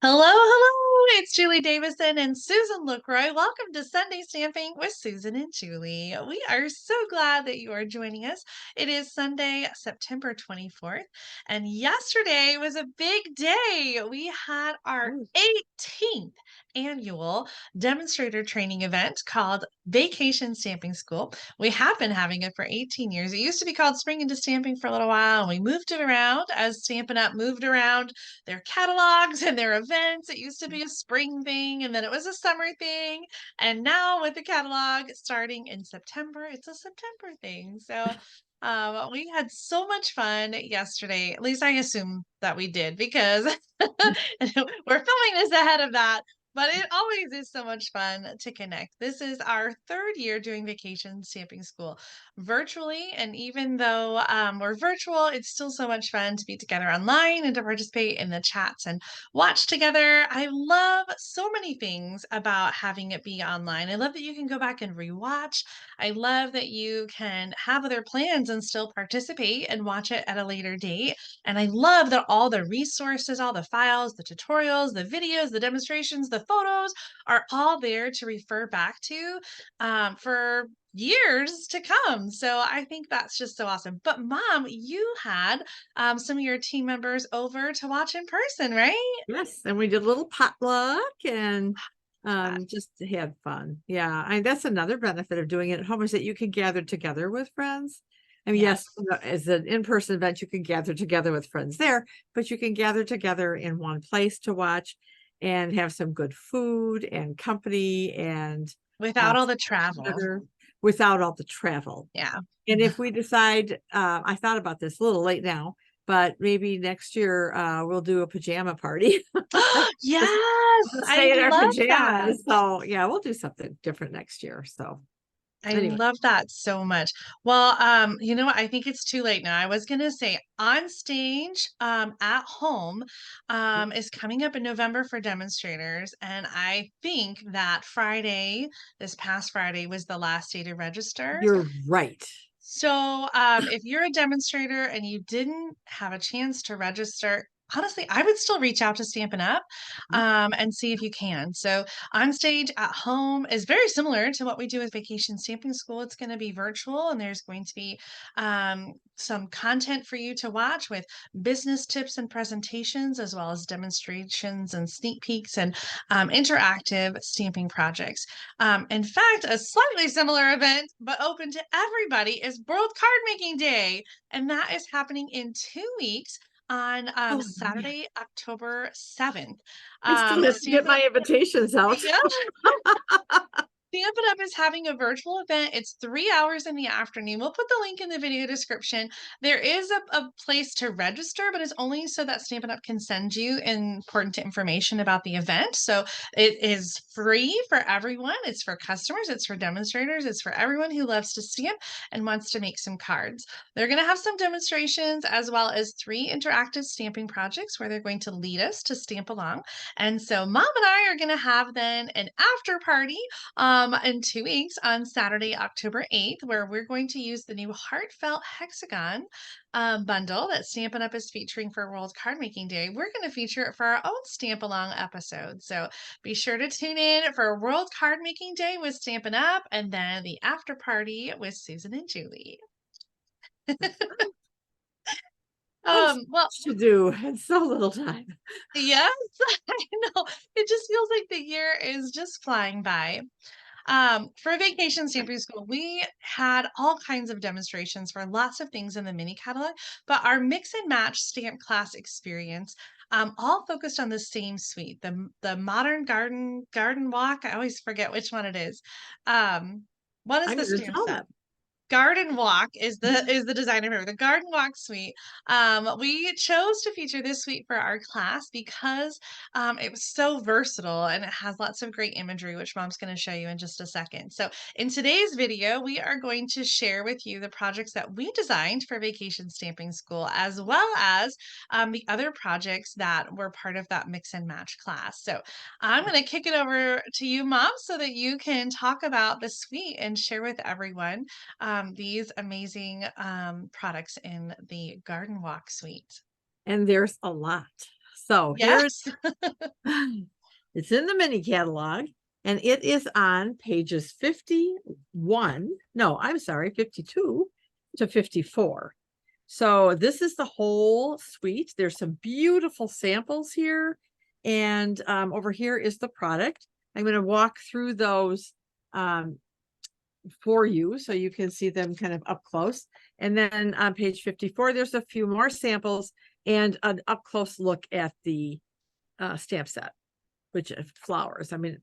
Hello, hello. It's Julie Davison and Susan LaCroix. Welcome to Sunday Stamping with Susan and Julie. We are so glad that you are joining us. It is Sunday, September 24th, and yesterday was a big day. We had our 18th annual demonstrator training event called Vacation Stamping School. We have been having it for 18 years. It used to be called Spring into Stamping for a little while, and we moved it around as Stampin' Up! Moved around their catalogs and their events. It used to be a spring thing, and then it was a summer thing. And now with the catalog starting in September, it's a September thing. So we had so much fun yesterday. At least I assume that we did because we're filming this ahead of that. But it always is so much fun to connect. This is our third year doing Vacation Stamping School virtually. And even though we're virtual, it's still so much fun to be together online and to participate in the chats and watch together. I love so many things about having it be online. I love that you can go back and rewatch. I love that you can have other plans and still participate and watch it at a later date. And I love that all the resources, all the files, the tutorials, the videos, the demonstrations, the photos are all there to refer back to for years to come. So I think that's just so awesome. But Mom, you had some of your team members over to watch in person, right? Yes, and we did a little potluck and just had fun. Yeah, that's another benefit of doing it at home is that you can gather together with friends. I mean, yes, Yes. as an in-person event, you can gather together with friends there, but you can gather together in one place to watch and have some good food and company and Without all the travel. together without all the travel. Yeah. And if we decide, I thought about this a little late now, but maybe next year we'll do a pajama party. Yes, We'll I stay in our love that. pajamas. So yeah, we'll do something different next year. So I anyway, love that so much. Well, you know what? I think it's too late now. I was gonna say on stage, at home, is coming up in November for demonstrators, and I think that Friday, this past Friday, was the last day to register. you're right. So, if you're a demonstrator and you didn't have a chance to register, honestly, I would still reach out to Stampin' Up, and see if you can. So, on stage at home is very similar to what we do with Vacation Stamping School. It's going to be virtual, and there's going to be some content for you to watch with business tips and presentations, as well as demonstrations and sneak peeks and interactive stamping projects. In fact, a slightly similar event, but open to everybody, is World Card Making Day. And that is happening in 2 weeks on Oh yeah. Saturday, October 7th. I still have to get Stampin' Up! my invitations out. Yeah. Stampin' Up! Is having a virtual event. It's 3 hours in the afternoon. We'll put the link in the video description. There is a place to register, but it's only so that Stampin' Up! Can send you important information about the event. So it is free for everyone. It's for customers, it's for demonstrators, it's for everyone who loves to stamp and wants to make some cards. They're going to have some demonstrations as well as 3 interactive stamping projects where they're going to lead us to stamp along. And so Mom and I are going to have then an after party in 2 weeks on Saturday, October 8th, where we're going to use the new Heartfelt Hexagon bundle that Stampin' Up! Is featuring for World Card Making Day. We're going to feature it for our own Stamp Along episode. So be sure to tune in for World Card Making Day with Stampin' Up! And then the after party with Susan and Julie. Oh, Well, to do in so little time. yes, I know. It just feels like the year is just flying by. For Vacation Stamping School, we had all kinds of demonstrations for lots of things in the mini catalog, but our mix and match stamp class experience all focused on the same suite, the modern garden walk. I always forget which one it is. What is I'm the going to stamp tell set? them. Garden Walk is the designer here. The Garden Walk suite. We chose to feature this suite for our class because it was so versatile and it has lots of great imagery, which Mom's going to show you in just a second. So in today's video, we are going to share with you the projects that we designed for Vacation Stamping School, as well as the other projects that were part of that mix and match class. So I'm going to kick it over to you, Mom, so that you can talk about the suite and share with everyone these amazing products in the Garden Walk suite. And there's a lot. So here Yes. it's in the mini catalog, and it is on pages 51. No, I'm sorry, 52 to 54. So this is the whole suite. There's some beautiful samples here. And over here is the product. I'm going to walk through those for you so you can see them kind of up close. And then on page 54, there's a few more samples and an up close look at the stamp set, which is flowers. I mean,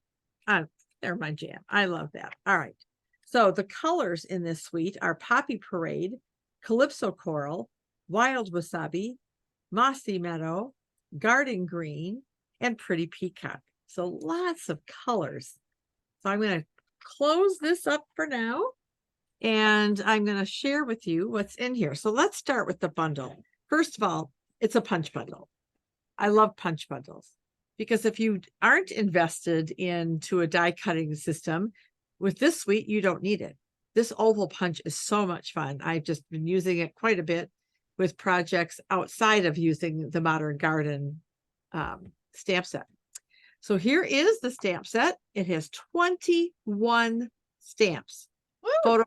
they're my jam. I love that. All right. So the colors in this suite are Poppy Parade, Calypso Coral, Wild Wasabi, Mossy Meadow, Garden Green, and Pretty Peacock. So lots of colors. So I'm going to close this up for now, and I'm going to share with you what's in here. So let's start with the bundle. First of all, it's a punch bundle. I love punch bundles because if you aren't invested into a die cutting system, with this suite, you don't need it. This oval punch is so much fun. I've just been using it quite a bit with projects outside of using the Modern Garden stamp set. So here is the stamp set. It has 21 stamps. Photo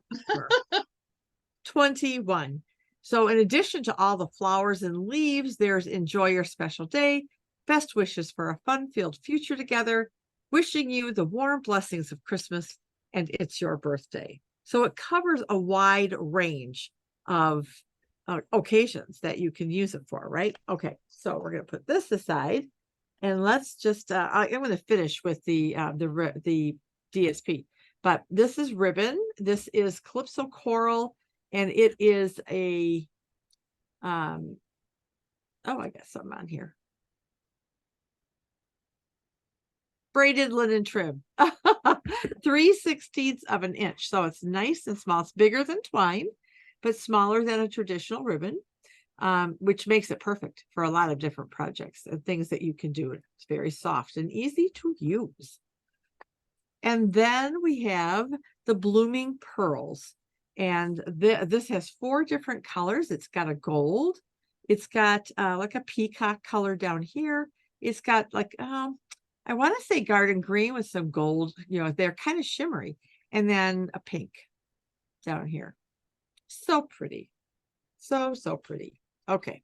21. So in addition to all the flowers and leaves, there's Enjoy Your Special Day, Best Wishes for a Fun-Filled Future Together, Wishing You the Warm Blessings of Christmas, and It's Your Birthday. So it covers a wide range of occasions that you can use it for, right? Okay, so we're going to put this aside, and let's just, I'm going to finish with the DSP. But this is ribbon. This is Calypso Coral, and it is a, oh, I got something on here. Braided linen trim, 3/16 of an inch. So it's nice and small. It's bigger than twine, but smaller than a traditional ribbon, which makes it perfect for a lot of different projects and things that you can do. It's very soft and easy to use. And then we have the Blooming Pearls. And this has 4 different colors. It's got a gold. It's got like a peacock color down here. It's got like, I want to say garden green with some gold. You know, they're kind of shimmery. And then a pink down here. So pretty. So pretty. Okay.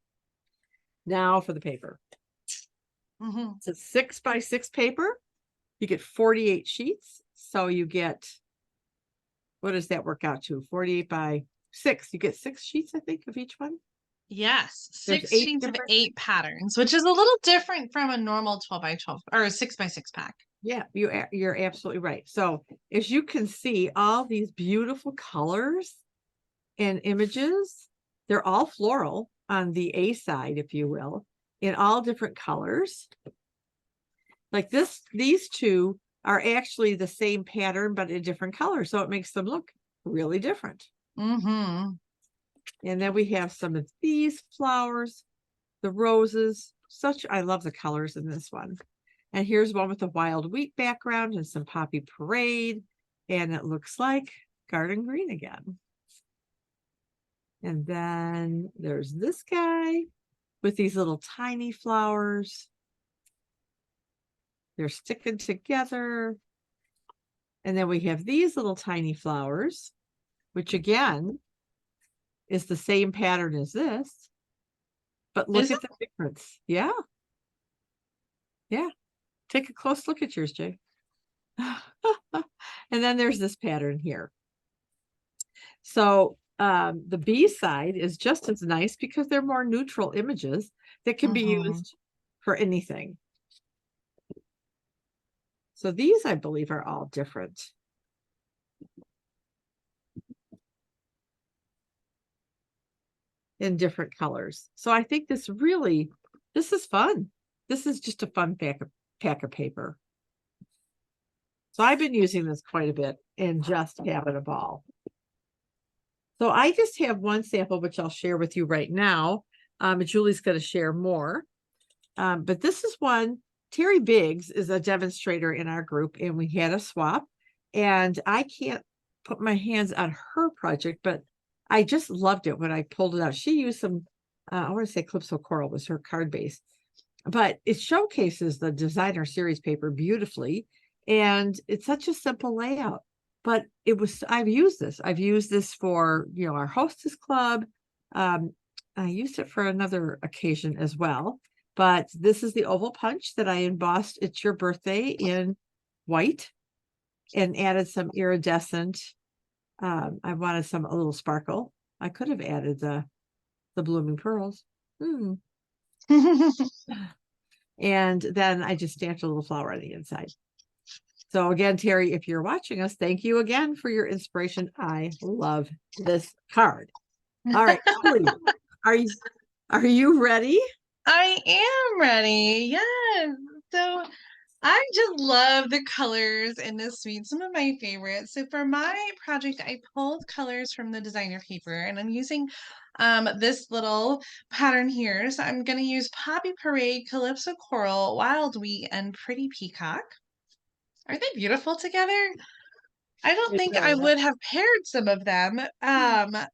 Now for the paper. It's a 6x6 paper. You get 48 sheets. So you get, what does that work out to? 48 by 6. You get 6 sheets, I think, of each one. Yes, There's 6 8 sheets of different 8 patterns, which is a little different from a normal 12 by 12 or a 6 by 6 pack. Yeah, you're absolutely right. So as you can see, all these beautiful colors and images, they're all floral on the A side, if you will, in all different colors. Like this, these two are actually the same pattern, but in different colors. So it makes them look really different. And then we have some of these flowers, the roses. I love the colors in this one. And here's one with a wild wheat background and some Poppy Parade. And it looks like garden green again. And then there's this guy with these little tiny flowers. They're sticking together. And then we have these little tiny flowers, which again is the same pattern as this. But look at the difference. Yeah. Yeah. Take a close look at yours, Jay. And then there's this pattern here. So the B side is just as nice because they're more neutral images that can be used for anything. So these, I believe, are all different. In different colors. So I think this is fun. This is just a fun pack of paper. So I've been using this quite a bit and just having a ball. So I just have one sample, which I'll share with you right now. Julie's going to share more. But this is one. Terry Biggs is a demonstrator in our group, and we had a swap. And I can't put my hands on her project, but I just loved it when I pulled it out. She used some, I want to say Calypso Coral was her card base. but it showcases the designer series paper beautifully. And it's such a simple layout. But I've used this for, our hostess club. I used it for another occasion as well. But this is the oval punch that I embossed It's Your Birthday in white and added some iridescent. I wanted a little sparkle. I could have added the blooming pearls. And then I just stamped a little flower on the inside. So again, Terry, if you're watching us, thank you again for your inspiration. I love this card. All right, Julie, are you ready? I am ready. Yes. So I just love the colors in this suite, some of my favorites. So for my project, I pulled colors from the designer paper and I'm using this little pattern here. So I'm going to use Poppy Parade, Calypso Coral, Wild Wheat, and Pretty Peacock. Are they beautiful together? I don't It think I really would have paired some of them,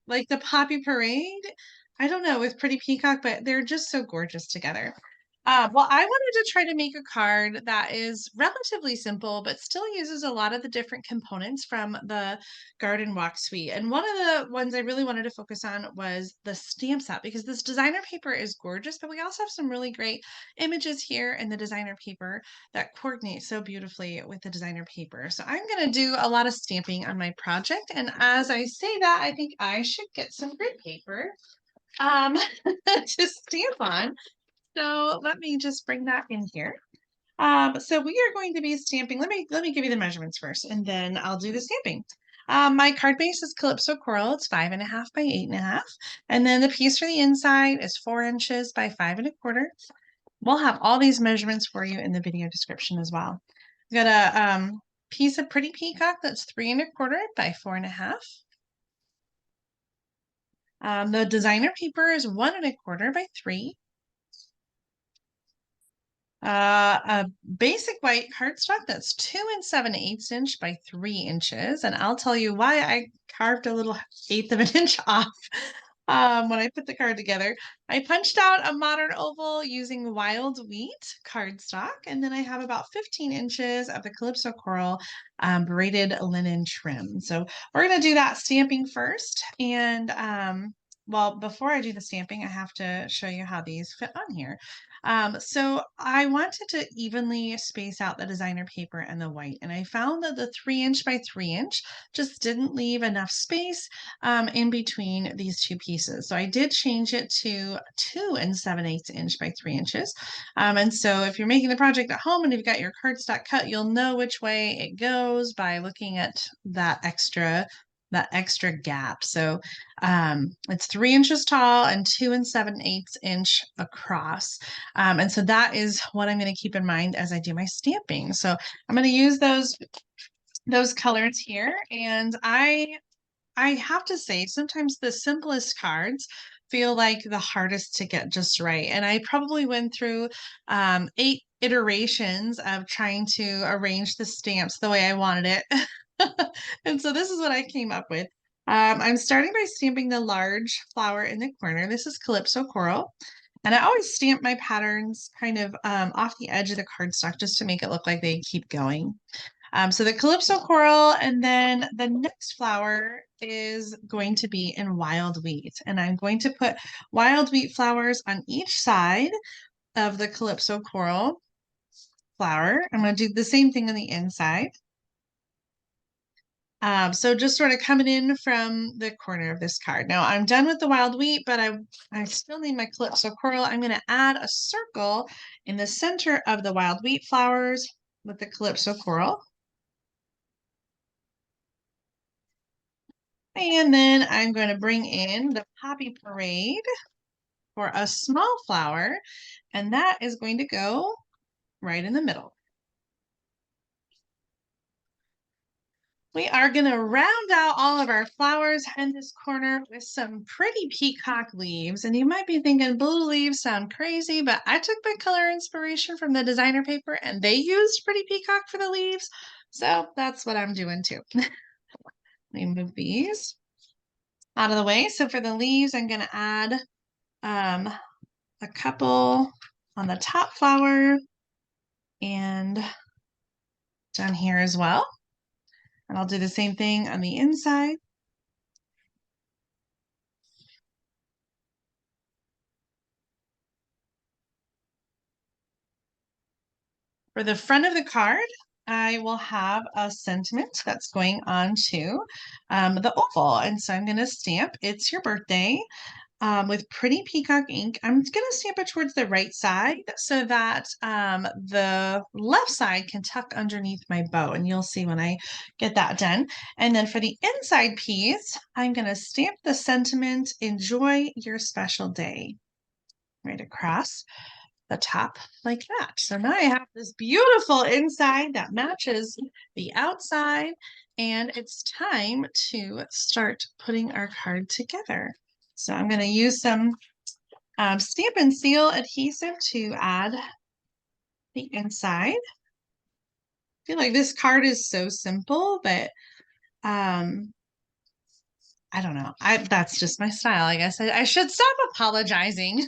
like the Poppy Parade. I don't know, with Pretty Peacock, but they're just so gorgeous together. Well, I wanted to try to make a card that is relatively simple, but still uses a lot of the different components from the Garden Walk Suite. And one of the ones I really wanted to focus on was the stamp set because this designer paper is gorgeous, but we also have some really great images here in the designer paper that coordinate so beautifully with the designer paper. So I'm going to do a lot of stamping on my project. And as I say that, I think I should get some grid paper um, to stamp on. So let me just bring that in here. So we are going to be stamping. Let me give you the measurements first, and then I'll do the stamping. My card base is Calypso Coral. It's 5.5 by 8.5, and then the piece for the inside is 4 inches by 5.25. We'll have all these measurements for you in the video description as well. We've got a piece of Pretty Peacock that's 3.25 by 4.5. The designer paper is 1.25 by 3. A basic white cardstock that's 2 7/8 inch by 3 inches. And I'll tell you why I carved a little 1/8 of an inch off when I put the card together. I punched out a modern oval using Wild Wheat cardstock. And then I have about 15 inches of the Calypso Coral braided linen trim. So we're going to do that stamping first. And well, before I do the stamping, I have to show you how these fit on here. So I wanted to evenly space out the designer paper and the white, and I found that the 3 inch by 3 inch just didn't leave enough space in between these two pieces. So I did change it to 2 7/8 inch by 3 inches. And so if you're making the project at home and you've got your cardstock cut, you'll know which way it goes by looking at that extra gap. So it's 3 inches tall and 2 7/8 inch across. And so that is what I'm going to keep in mind as I do my stamping. So I'm going to use those colors here. And I have to say, sometimes the simplest cards feel like the hardest to get just right. And I probably went through 8 iterations of trying to arrange the stamps the way I wanted it. And so this is what I came up with. I'm starting by stamping the large flower in the corner. This is Calypso Coral. And I always stamp my patterns kind of off the edge of the cardstock just to make it look like they keep going. So the Calypso Coral, and then the next flower is going to be in Wild Wheat. And I'm going to put Wild Wheat flowers on each side of the Calypso Coral flower. I'm going to do the same thing on the inside. So just sort of coming in from the corner of this card. Now I'm done with the Wild Wheat, but I still need my Calypso Coral. I'm going to add a circle in the center of the Wild Wheat flowers with the Calypso Coral. And then I'm going to bring in the Poppy Parade for a small flower, and that is going to go right in the middle. We are going to round out all of our flowers in this corner with some pretty peacock leaves. And you might be thinking blue leaves sound crazy, but I took my color inspiration from the designer paper and they used pretty peacock for the leaves. So that's what I'm doing too. Let me move these out of the way. So for the leaves, I'm going to add a couple on the top flower and down here as well. And I'll do the same thing on the inside. For the front of the card, I will have a sentiment that's going on to the oval. And so I'm going to stamp "It's Your Birthday" with pretty peacock ink. I'm going to stamp it towards the right side so that the left side can tuck underneath my bow. And you'll see when I get that done. And then for the inside piece, I'm going to stamp the sentiment "Enjoy Your Special Day" right across the top like that. So now I have this beautiful inside that matches the outside, and it's time to start putting our card together. So I'm going to use some Stamp and Seal adhesive to add the inside. I feel like this card is so simple, but I don't know. That's just my style. I guess I should stop apologizing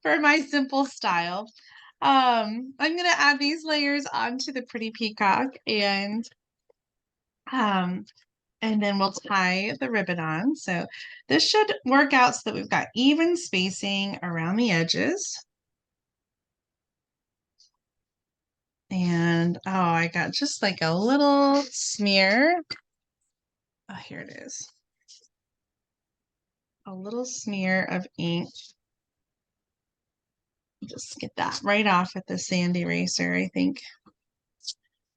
for my simple style. I'm gonna add these layers onto the pretty peacock um, and then we'll tie the ribbon on. So this should work out so that we've got even spacing around the edges. And oh, I got just like a little smear. Oh, here it is. A little smear of ink. Just get that right off with the sand eraser, I think.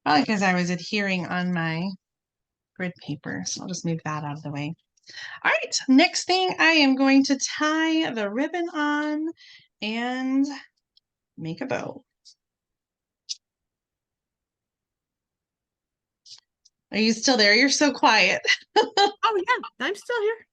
Probably because I was adhering on my grid paper. So I'll just move that out of the way. All right, next thing I am going to tie the ribbon on and make a bow. Are you still there? You're so quiet. Oh yeah, I'm still here.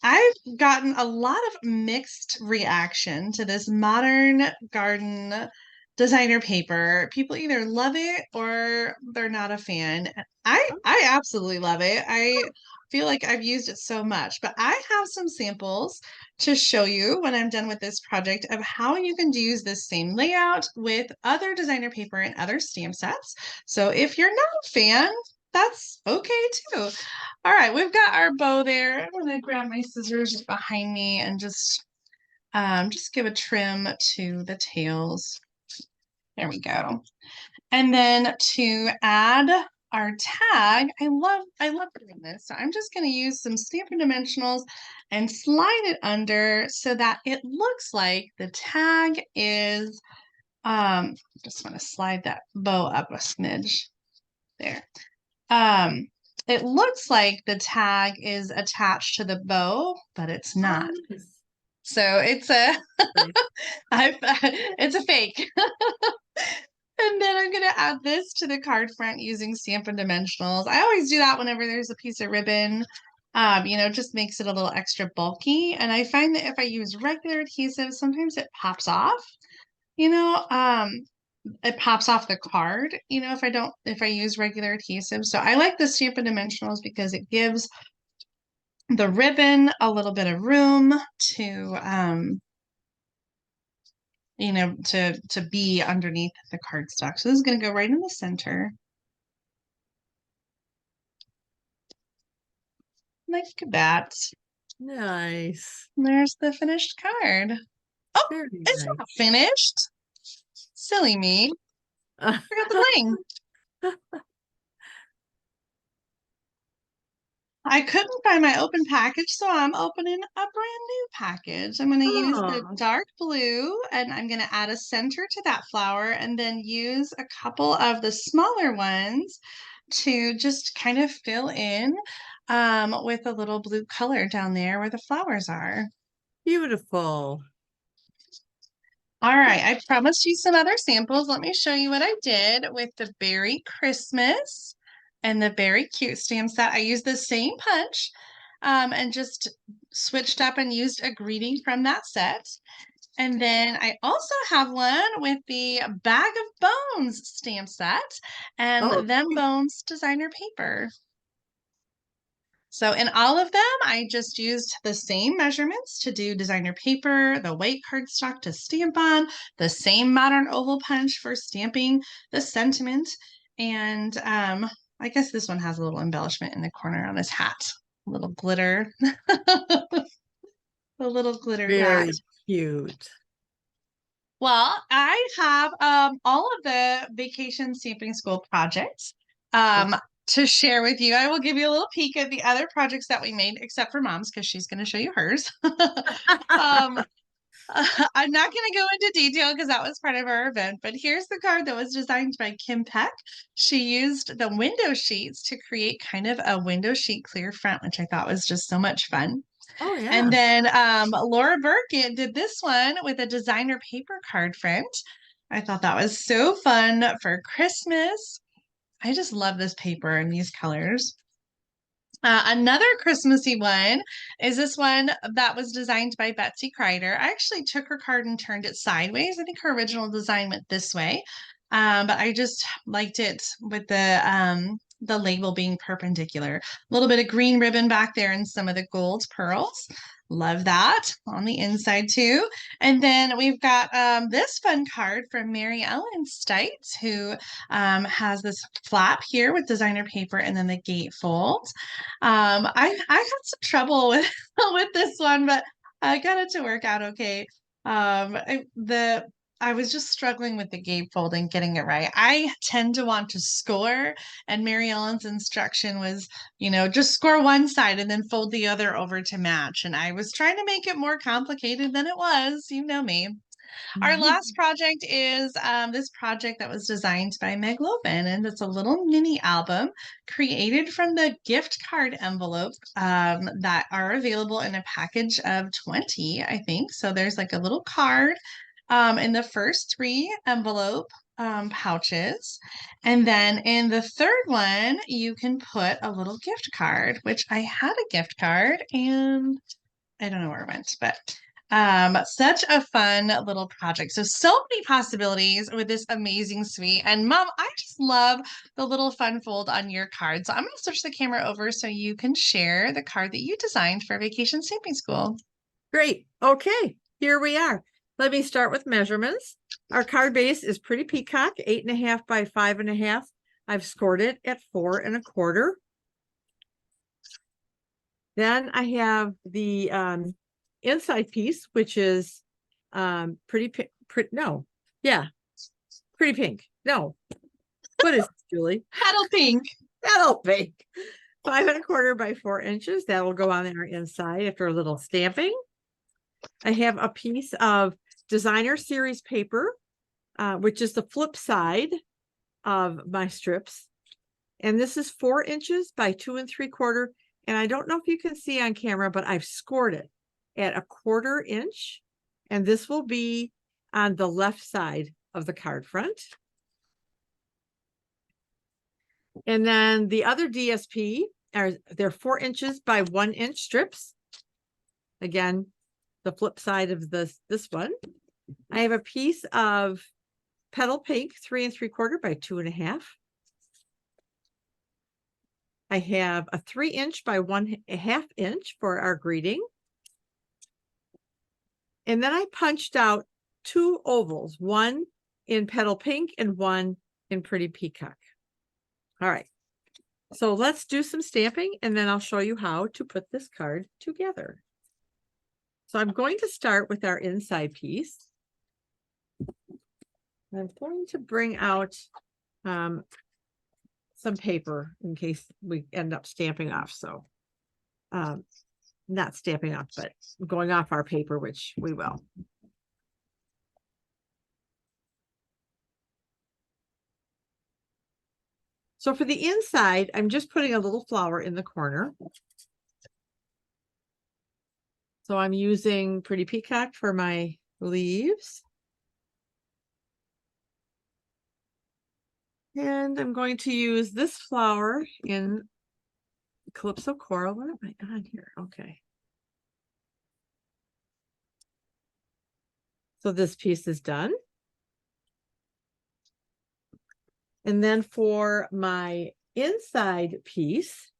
I've gotten a lot of mixed reaction to this modern garden designer paper. People either love it or they're not a fan. I absolutely love it. I feel like I've used it so much, but I have some samples to show you when I'm done with this project of how you can use this same layout with other designer paper and other stamp sets. So if you're not a fan, that's okay too. All right, we've got our bow there. I'm gonna grab my scissors behind me and just give a trim to the tails. There we go. And then to add our tag, I love doing this. So I'm just gonna use some Stampin' Dimensionals and slide it under so that it looks like the tag is just want to slide that bow up a smidge there. It looks like the tag is attached to the bow, but it's not. Oh, nice. So it's a it's a fake. And then I'm gonna add this to the card front using Stampin' Dimensionals. I always do that whenever there's a piece of ribbon. It just makes it a little extra bulky. And I find that if I use regular adhesive, sometimes it pops off. You know, it pops off the card, if I use regular adhesive. So I like the Stampin' Dimensionals because it gives the ribbon a little bit of room to to be underneath the cardstock. So this is going to go right in the center. Like that. Nice. There's the finished card. Oh, Very it's nice. not finished. Silly me. Forgot the bling. I couldn't find my open package, so I'm opening a brand new package. I'm going to use the Oh, dark blue, and I'm going to add a center to that flower, and then use a couple of the smaller ones to just kind of fill in with a little blue color down there where the flowers are. beautiful. All right, I promised you some other samples. Let me show you what I did with the Berry Christmas and the Berry Cute stamp set. I used the same punch and just switched up and used a greeting from that set. And then I also have one with the Bag of Bones stamp set and Oh, Them Bones designer paper. So in all of them, I just used the same measurements to do designer paper, the white cardstock to stamp on, the same modern oval punch for stamping the sentiment. And I guess this one has a little embellishment in the corner on his hat, a little glitter, a little glitter hat. Very cute. Well, I have all of the vacation stamping school projects Oh. to share with you. I will give you a little peek at the other projects that we made, except for Mom's, because she's going to show you hers. um, I'm not going to go into detail because that was part of our event, but here's the card that was designed by Kim Peck. She used the window sheets to create kind of a window sheet clear front, which I thought was just so much fun. Oh And yeah. then Laura Burkett did this one with a designer paper card front. I thought that was so fun for Christmas. I just love this paper and these colors. Another Christmassy one is this one that was designed by Betsy Kreider. I actually took her card and turned it sideways. I think her original design went this way, but I just liked it with the label being perpendicular. A little bit of green ribbon back there and some of the gold pearls. Love that on the inside too. And then we've got this fun card from Mary Ellen Stites, who has this flap here with designer paper and then the gatefold. I had some trouble with with this one, but I got it to work out okay. I was just struggling with the gatefold and getting it right. I tend to want to score, and Mary Ellen's instruction was, just score one side and then fold the other over to match. And I was trying to make it more complicated than it was. You know me. Our last project is this project that was designed by Meg Lobin, and it's a little mini album created from the gift card envelope that are available in a package of 20, I think. So there's like a little card in the first three envelope pouches. And then in the third one, you can put a little gift card, which I had a gift card and I don't know where it went, but such a fun little project. So many possibilities with this amazing suite. And Mom, I just love the little fun fold on your card. So I'm going to switch the camera over so you can share the card that you designed for Vacation Stamping School. Great. Okay, here we are. Let me start with measurements. Our card base is Pretty Peacock, 8.5 by 5.5. I've scored it at 4 1/4. Then I have the inside piece, which is pretty pink. Pretty pink. No, what is this, Julie? Petal pink. Petal pink. 5 1/4 by 4 inches. That will go on our inside after a little stamping. I have a piece of designer series paper, which is the flip side of my strips. And this is 4 inches by 2 3/4. And I don't know if you can see on camera, but I've scored it at 1/4 inch. And this will be on the left side of the card front. And then the other DSP they're 4 inches by 1 inch strips. Again, the flip side of this one. I have a piece of Petal pink, 3 3/4 by 2 1/2. I have a 3 inch by 1/2 inch for our greeting. And then I punched out 2 ovals, one in Petal pink and one in Pretty Peacock. All right. So let's do some stamping and then I'll show you how to put this card together. So I'm going to start with our inside piece. I'm going to bring out some paper in case we end up stamping off. So not stamping off, but going off our paper, which we will. So for the inside, I'm just putting a little flower in the corner. So I'm using Pretty Peacock for my leaves. And I'm going to use this flower in Calypso Coral. What am I on here? Okay. So this piece is done. And then for my inside piece,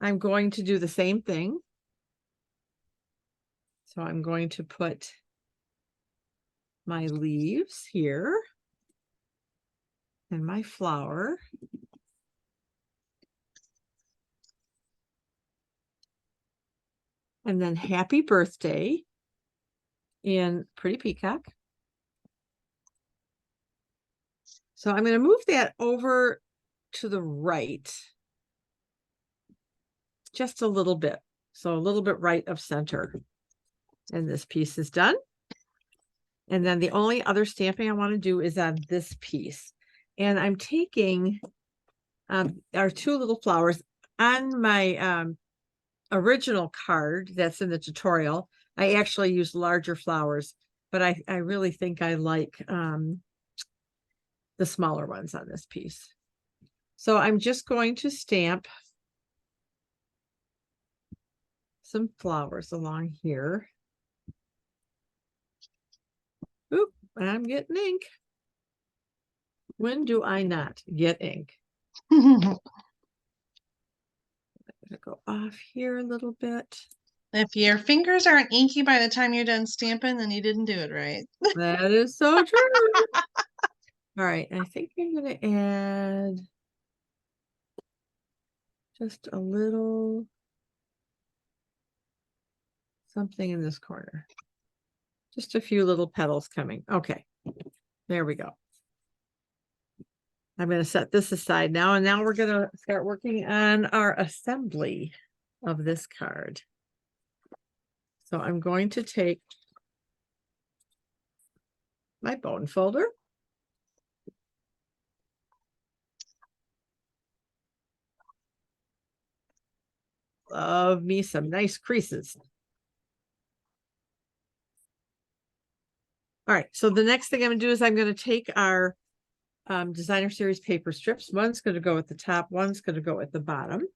I'm going to do the same thing. So I'm going to put my leaves here and my flower. And then happy birthday in Pretty Peacock. So I'm going to move that over to the right just a little bit. So a little bit right of center. And this piece is done. And then the only other stamping I want to do is on this piece. And I'm taking our two little flowers on my original card that's in the tutorial. I actually use larger flowers, but I really think I like the smaller ones on this piece. So I'm just going to stamp some flowers along here. Oop, I'm getting ink. When do I not get ink? I'm gonna go off here a little bit. If your fingers aren't inky by the time you're done stamping, then you didn't do it right. That is so true. All right, I think I'm going to add just a little something in this corner. Just a few little petals coming. Okay, there we go. I'm going to set this aside now, and now we're going to start working on our assembly of this card. So I'm going to take my bone folder. Love me some nice creases. All right, so the next thing I'm going to do is I'm going to take our designer series paper strips. One's going to go at the top, one's going to go at the bottom.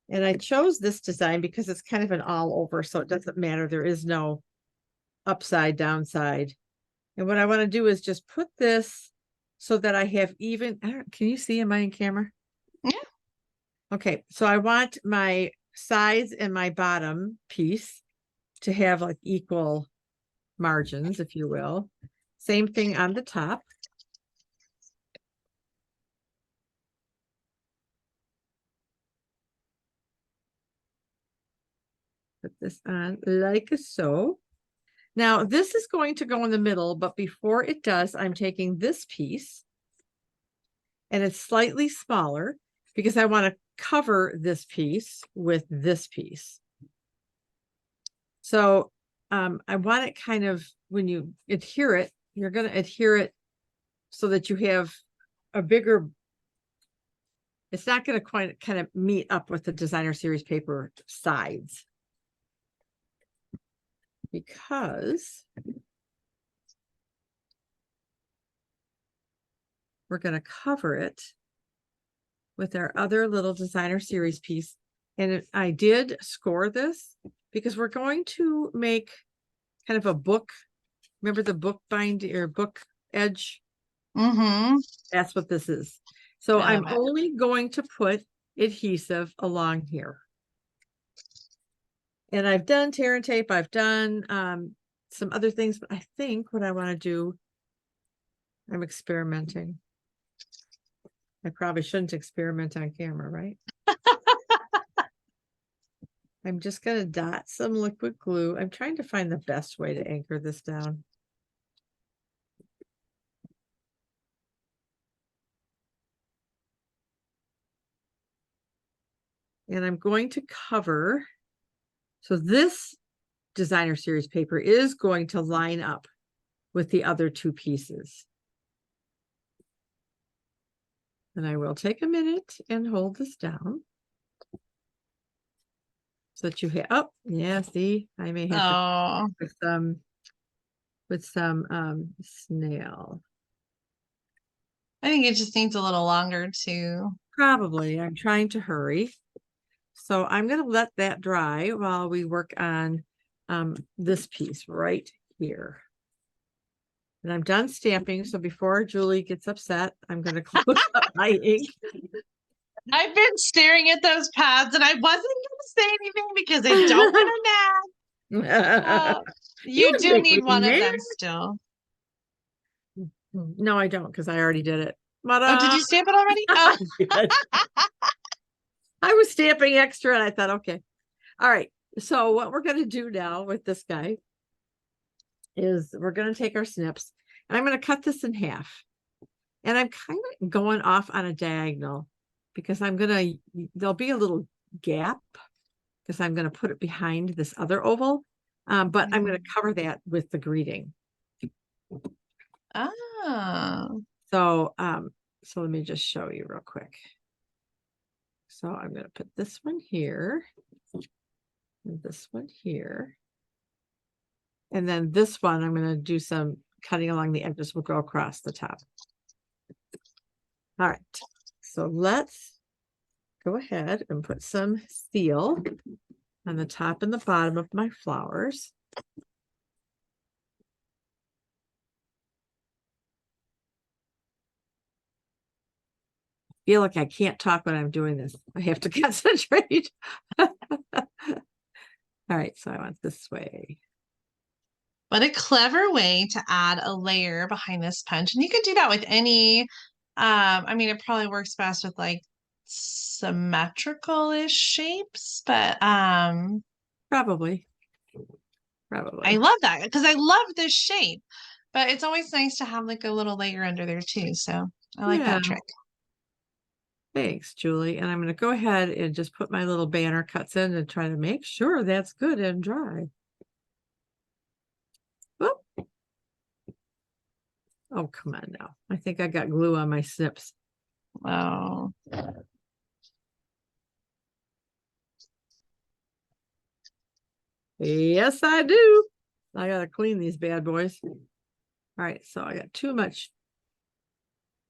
And I chose this design because it's kind of an all over, so it doesn't matter. There is no upside, downside. And what I want to do is just put this so that I have even, can you see, am I in camera? Yeah. Okay, so I want my sides and my bottom piece to have like equal margins, if you will. Same thing on the top. Put this on like so. Now this is going to go in the middle, but before it does, I'm taking this piece and it's slightly smaller because I want to cover this piece with this piece. So I want it kind of, when you adhere it, you're going to adhere it so that you have a bigger, it's not going to quite kind of meet up with the designer series paper sides. Because we're going to cover it with our other little designer series piece. And I did score this because we're going to make kind of a book. Remember the book bind or book edge? Mm-hmm. That's what this is. So I'm only going to put adhesive along here. And I've done tear and tape. I've done some other things, but I think what I want to do, I'm experimenting. I probably shouldn't experiment on camera, right? I'm just going to dot some liquid glue. I'm trying to find the best way to anchor this down. And I'm going to cover. So this designer series paper is going to line up with the other two pieces. And I will take a minute and hold this down. So that you have, oh, yeah, see, I may have to with some snail. I think it just needs a little longer too. Probably. I'm trying to hurry. So I'm going to let that dry while we work on this piece right here. And I'm done stamping. So before Julie gets upset, I'm going to close up my ink. I've been staring at those pads and I wasn't going to say anything because I don't want to nag. You You would do make need me one of mad. them still. No, I don't, because I already did it. But Oh, did you stamp it already? Oh. I was stamping extra and I thought, okay. All right. So what we're going to do now with this guy is we're going to take our snips and I'm going to cut this in half. And I'm kind of going off on a diagonal because there'll be a little gap because I'm going to put it behind this other oval. But I'm going to cover that with the greeting. Oh. So let me just show you real quick. So I'm going to put this one here and this one here. And then this one, I'm going to do some cutting along the edges. We'll go across the top. All right. So let's go ahead and put some steel on the top and the bottom of my flowers. I feel like I can't talk when I'm doing this. I have to concentrate. All right, so I want this way. What a clever way to add a layer behind this punch. And you could do that with any, I mean, it probably works best with like symmetrical-ish shapes, but Probably. I love that because I love this shape, but it's always nice to have like a little layer under there too. So I like Yeah. that trick. Thanks, Julie. And I'm going to go ahead and just put my little banner cuts in and try to make sure that's good and dry. Whoop. Oh, come on now. I think I got glue on my snips. Oh. Yes, I do. I got to clean these bad boys. All right, so I got too much.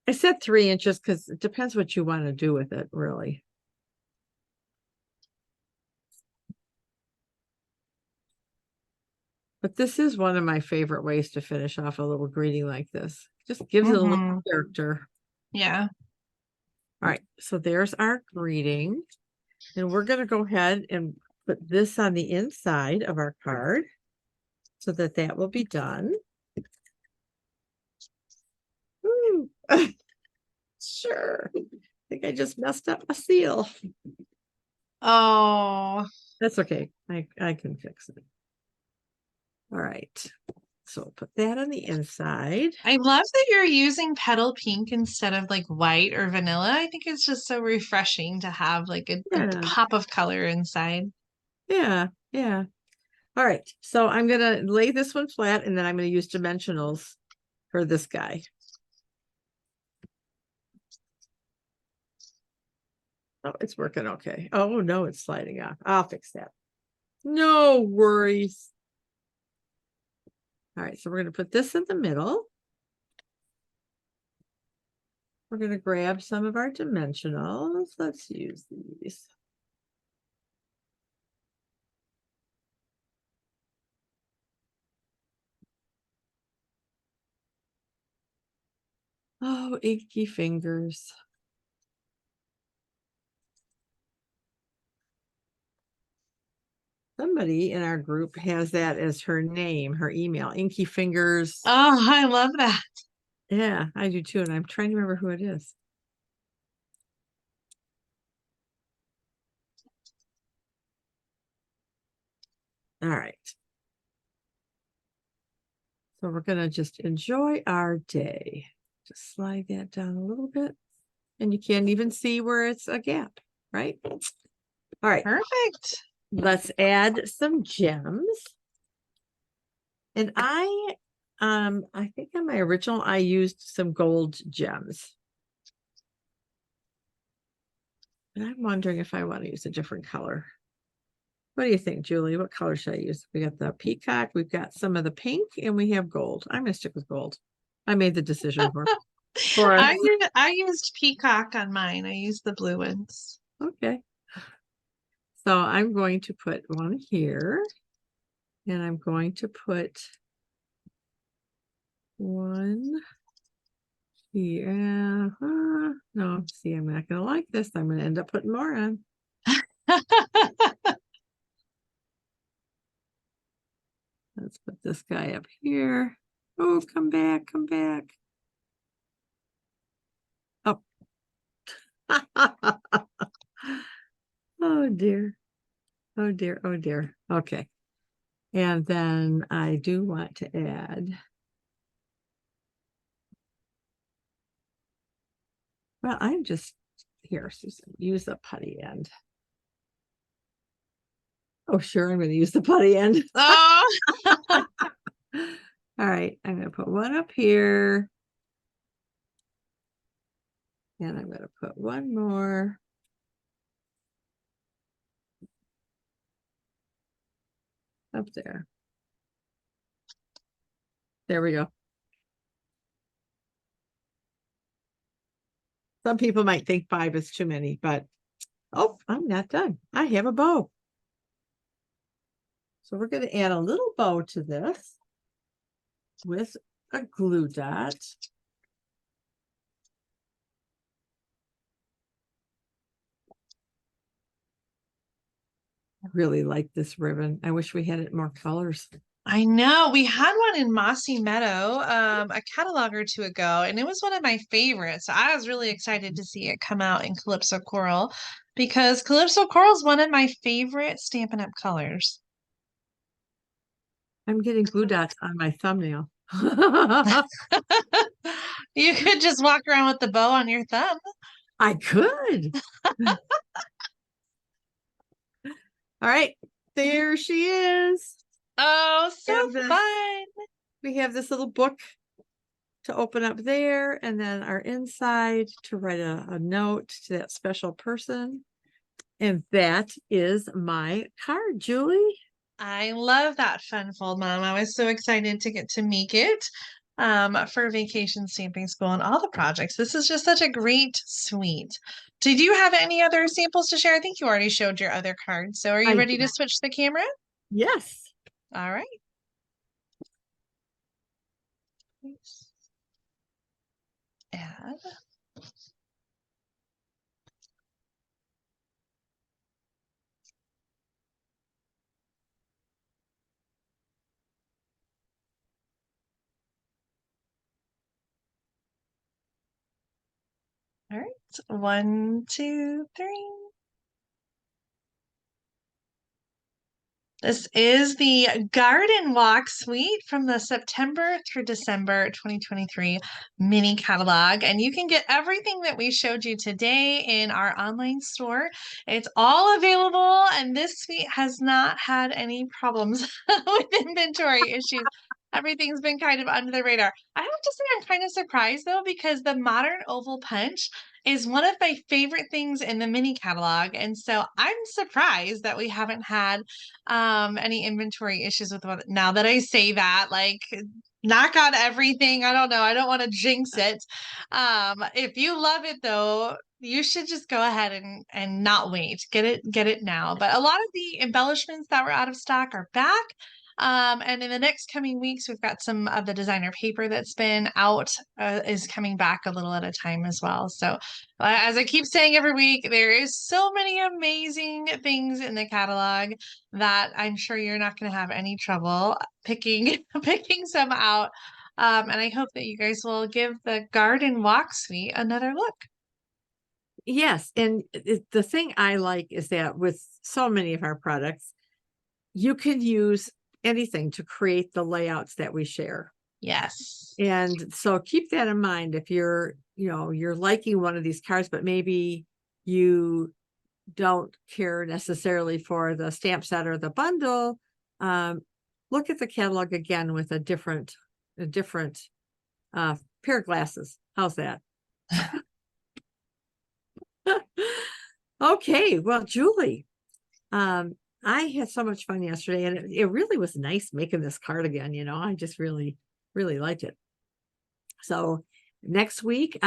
I said 3 inches because it depends what you want to do with it, really. But this is one of my favorite ways to finish off a little greeting like this. Just gives it a little character. Yeah. All right, so there's our greeting. And we're going to go ahead and put this on the inside of our card so that will be done. Sure. I think I just messed up my seal. Oh. That's okay. I can fix it. All right. So put that on the inside. I love that you're using petal pink instead of like white or vanilla. I think it's just so refreshing to have like a pop of color inside. Yeah. Yeah. All right. So I'm going to lay this one flat and then I'm going to use dimensionals for this guy. Oh, it's working okay. Oh, no, it's sliding off. I'll fix that. No worries. All right, so we're going to put this in the middle. We're going to grab some of our dimensionals. Let's use these. Oh, achy fingers. Somebody in our group has that as her name, her email, Inky Fingers. Oh, I love that. Yeah, I do too. And I'm trying to remember who it is. All right. So we're going to just enjoy our day. Just slide that down a little bit. And you can't even see where it's a gap, right? All right. Perfect. Let's add some gems. And I think on my original, I used some gold gems. And I'm wondering if I want to use a different color. What do you think, Julie? What color should I use? We got the peacock, we've got some of the pink, and we have gold. I'm going to stick with gold. I made the decision for us. I used peacock on mine. I used the blue ones. Okay. So I'm going to put one here. And I'm going to put one Yeah. No, see, I'm not going to like this. I'm going to end up putting more on. Let's put this guy up here. Oh, come back, come back. Oh. Oh dear. Oh dear. Oh dear. Okay. And then I do want to add. Well, I'm just here, Susan. Use the putty end. Oh, sure. I'm going to use the putty end. Oh. All right. I'm going to put one up here. And I'm going to put one more. Up there. There we go. Some people might think 5 is too many, but oh, I'm not done. I have a bow. So we're going to add a little bow to this with a glue dot. I really like this ribbon. I wish we had it more colors. I know we had one in Mossy Meadow a catalog or two ago, and it was one of my favorites. So I was really excited to see it come out in Calypso Coral because Calypso Coral is one of my favorite Stampin' Up! Colors. I'm getting glue dots on my thumbnail. You could just walk around with the bow on your thumb. I could. All right, there she is. Oh, so fun. We have this little book to open up there, and then our inside to write a note to that special person. And that is my card, Julie. I love that fun fold, Mom. I was so excited to get to make it for vacation stamping school and all the projects. This is just such a great suite. Did you have any other samples to share? I think you already showed your other cards. So are you ready to switch the camera? Yes. All right. Add. All right. 1, 2, 3. This is the Garden Walk Suite from the September through December 2023 mini catalog. And you can get everything that we showed you today in our online store. It's all available, and this suite has not had any problems with inventory issues. Everything's been kind of under the radar. I have to say I'm kind of surprised though, because the modern oval punch is one of my favorite things in the mini catalog. And so I'm surprised that we haven't had any inventory issues with one. Now that I say that, like, knock on everything. I don't know. I don't want to jinx it. If you love it though, you should just go ahead and not wait. Get it now. But a lot of the embellishments that were out of stock are back. And in the next coming weeks, we've got some of the designer paper that's been out is coming back a little at a time as well. So as I keep saying every week, there is so many amazing things in the catalog that I'm sure you're not going to have any trouble picking some out. And I hope that you guys will give the Garden Walk Suite another look. Yes. And the thing I like is that with so many of our products, you can use anything to create the layouts that we share. Yes. And so keep that in mind. If you're liking one of these cards, but maybe you don't care necessarily for the stamp set or the bundle, look at the catalog again with a different pair of glasses. How's that? Okay, well, Julie, I had so much fun yesterday, and it really was nice making this card again. I just really liked it. So next week,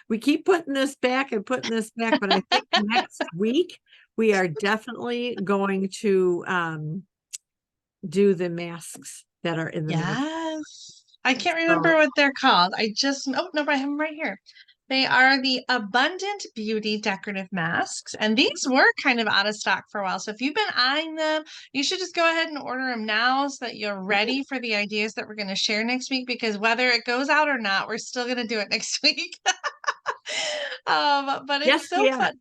we keep putting this back, but I think next week we are definitely going to do the masks that are in the Yes. I can't remember So what they're called. Oh, no, I have them right here. They are the Abundant Beauty decorative masks, and these were kind of out of stock for a while. So if you've been eyeing them, you should just go ahead and order them now so that you're ready for the ideas that we're going to share next week. Because whether it goes out or not, we're still going to do it next week. But it's yes, so we are. fun.